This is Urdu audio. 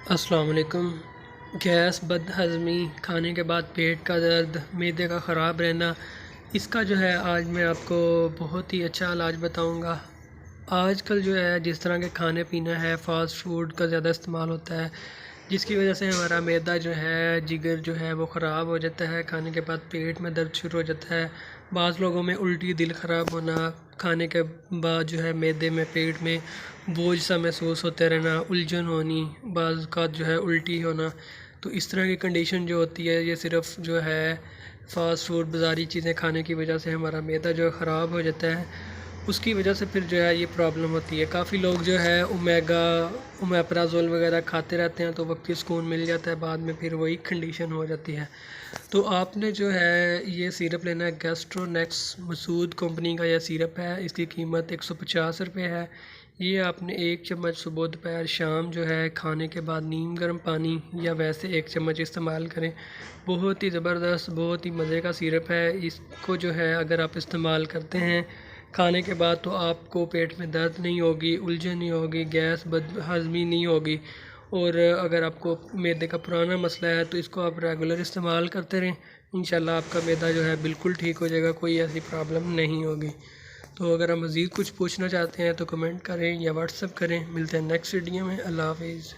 السلام علیکم۔ گیس، بد ہضمی، کھانے کے بعد پیٹ کا درد، معدے کا خراب رہنا، اس کا جو ہے آج میں آپ کو بہت ہی اچھا علاج بتاؤں گا۔ آج کل جو ہے جس طرح کے کھانے پینا ہے، فاسٹ فوڈ کا زیادہ استعمال ہوتا ہے، جس کی وجہ سے ہمارا معدہ جو ہے، جگر جو ہے وہ خراب ہو جاتا ہے، کھانے کے بعد پیٹ میں درد شروع ہو جاتا ہے، بعض لوگوں میں الٹی، دل خراب ہونا، کھانے کے بعد جو ہے معدے میں، پیٹ میں بوجھ سا محسوس ہوتے رہنا، الجھن ہونی، بعض اوقات جو ہے الٹی ہونا۔ تو اس طرح کی کنڈیشن جو ہوتی ہے، یہ صرف جو ہے فاسٹ فوڈ، بازاری چیزیں کھانے کی وجہ سے ہمارا معدہ جو ہے خراب ہو جاتا ہے، اس کی وجہ سے پھر جو ہے یہ پرابلم ہوتی ہے۔ کافی لوگ جو ہے اومیپرازول وغیرہ کھاتے رہتے ہیں تو وقتی سکون مل جاتا ہے، بعد میں پھر وہی کنڈیشن ہو جاتی ہے۔ تو آپ نے جو ہے یہ سیرپ لینا ہے، گیسٹرونیکس مسعود کمپنی کا یہ سیرپ ہے، اس کی قیمت 150 روپے ہے۔ یہ آپ نے 1 چمچ صبح، دوپہر، شام جو ہے کھانے کے بعد نیم گرم پانی یا ویسے 1 چمچ استعمال کریں۔ بہت ہی زبردست، بہت ہی مزے کا سیرپ ہے۔ اس کو جو ہے اگر آپ استعمال کرتے ہیں کھانے کے بعد تو آپ کو پیٹ میں درد نہیں ہوگی، الجھن نہیں ہوگی، گیس، بد ہضمی نہیں ہوگی۔ اور اگر آپ کو معدے کا پرانا مسئلہ ہے تو اس کو آپ ریگولر استعمال کرتے رہیں، انشاءاللہ آپ کا معدہ جو ہے بالکل ٹھیک ہو جائے گا، کوئی ایسی پرابلم نہیں ہوگی۔ تو اگر آپ مزید کچھ پوچھنا چاہتے ہیں تو کمنٹ کریں یا واٹس ایپ کریں۔ ملتے ہیں نیکسٹ ویڈیو میں۔ اللہ حافظ۔